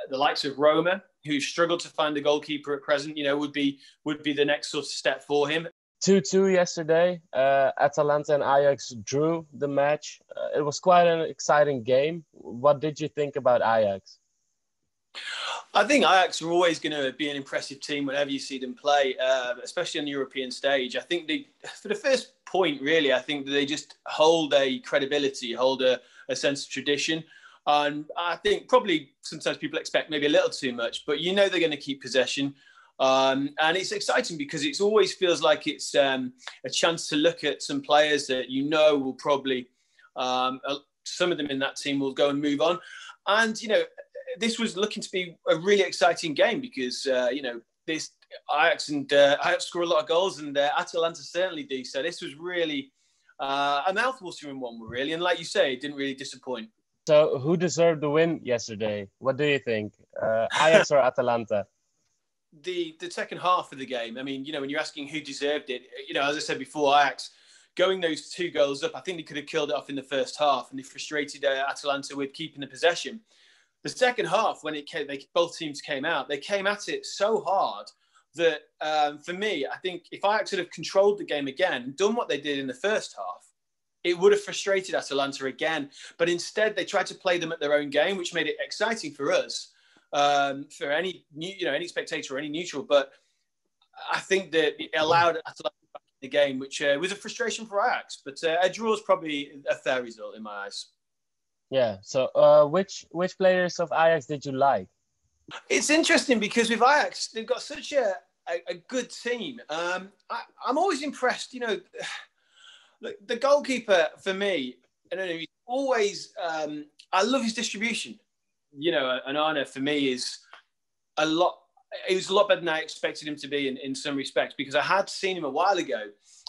the likes of Roma, who struggled to find a goalkeeper at present, would be the next sort of step for him. 2-2 yesterday. Atalanta and Ajax drew the match. It was quite an exciting game. What did you think about Ajax? I think Ajax are always going to be an impressive team whenever you see them play, especially on the European stage. I think for the first point, really, I think that they just hold a credibility, hold a sense of tradition. And I think probably sometimes people expect maybe a little too much, but they're going to keep possession. And it's exciting because it always feels like it's a chance to look at some players that will probably, some of them in that team will go and move on. And, this was looking to be a really exciting game because, this Ajax score a lot of goals and Atalanta certainly do. So this was really a mouthwatering one, really. And like you say, it didn't really disappoint. So who deserved the win yesterday? What do you think? Ajax or Atalanta? The second half of the game. I mean, when you're asking who deserved it, as I said before, Ajax going those 2 goals up, I think they could have killed it off in the first half, and they frustrated Atalanta with keeping the possession. The second half, when both teams came out, they came at it so hard that for me, I think if Ajax had have controlled the game again, done what they did in the first half, it would have frustrated Atalanta again. But instead, they tried to play them at their own game, which made it exciting for us, for any any spectator or any neutral. But I think that it allowed Atalanta back in the game, which was a frustration for Ajax. But a draw is probably a fair result in my eyes. Yeah. So, which players of Ajax did you like? It's interesting because with Ajax, they've got such a good team. I'm always impressed. The goalkeeper for me, I don't know. He's always. I love his distribution. Onana for me is a lot. He was a lot better than I expected him to be in some respects because I had seen him a while ago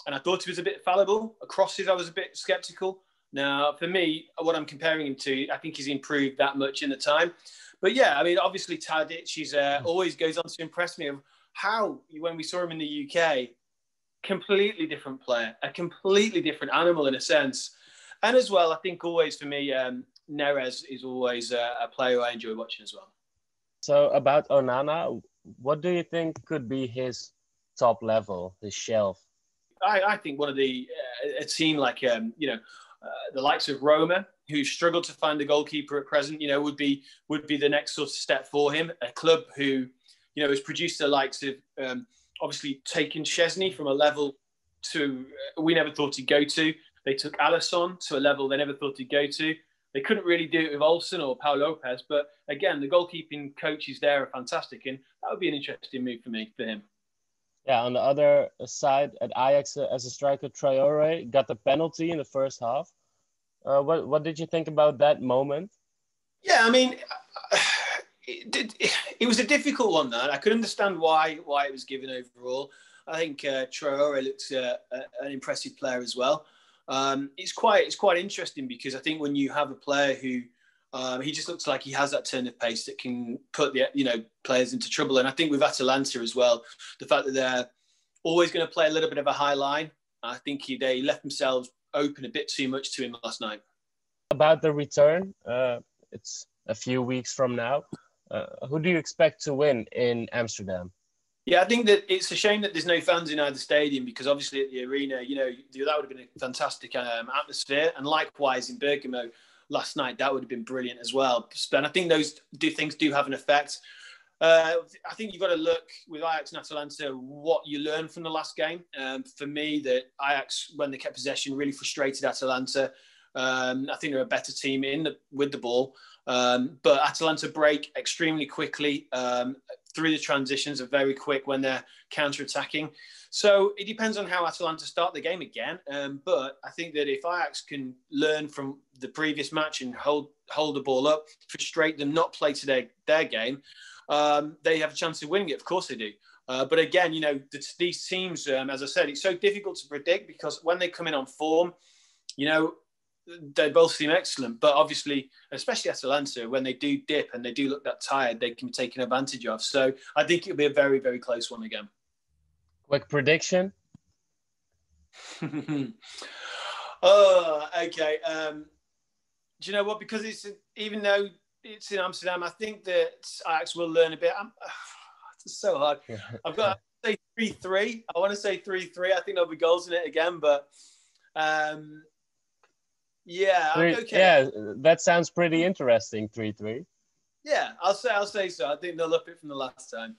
and I thought he was a bit fallible. Crosses, I was a bit sceptical. Now, for me, what I'm comparing him to, I think he's improved that much in the time. But yeah, I mean, obviously Tadic, he's always goes on to impress me of how, when we saw him in the UK, completely different player, a completely different animal in a sense. And as well, I think always for me, Neres is always a player I enjoy watching as well. So about Onana, what do you think could be his top level, his shelf? I think one of a team like, the likes of Roma, who struggled to find a goalkeeper at present, would be the next sort of step for him. A club who, has produced the likes of, obviously taken Szczesny from a level to we never thought he'd go to. They took Alisson to a level they never thought he'd go to. They couldn't really do it with Olsen or Paul Lopez, but again, the goalkeeping coaches there are fantastic, and that would be an interesting move for him. Yeah, on the other side, at Ajax, as a striker, Traore got the penalty in the first half. What did you think about that moment? Yeah, I mean, it was a difficult one, that I could understand why it was given overall. I think Traore looks an impressive player as well. It's quite interesting because I think when you have a player who he just looks like he has that turn of pace that can put the players into trouble. And I think with Atalanta as well, the fact that they're always going to play a little bit of a high line, I think they left themselves open a bit too much to him last night. About the return, it's a few weeks from now. Who do you expect to win in Amsterdam? Yeah, I think that it's a shame that there's no fans in either stadium because obviously at the arena, that would have been a fantastic atmosphere. And likewise in Bergamo last night, that would have been brilliant as well. And I think those things do have an effect. I think you've got to look with Ajax and Atalanta what you learned from the last game. For me, that Ajax, when they kept possession, really frustrated Atalanta. I think they're a better team with the ball. But Atalanta break extremely quickly through the transitions, are very quick when they're counter-attacking. So it depends on how Atalanta start the game again. But I think that if Ajax can learn from the previous match and hold the ball up, frustrate them, not play to their game, they have a chance of winning it. Of course they do. But again, these teams, as I said, it's so difficult to predict because when they come in on form, they both seem excellent, but obviously, especially Atalanta, when they do dip and they do look that tired, they can be taken advantage of. So I think it'll be a very, very close one again. Quick prediction. Oh, okay. Do you know what? Because even though it's in Amsterdam. I think that Ajax will learn a bit. It's so hard. I've got to say 3-3. I want to say 3-3. I think there'll be goals in it again, but yeah, okay. Yeah, that sounds pretty interesting. 3-3. Yeah, I'll say so. I think they'll up it from the last time.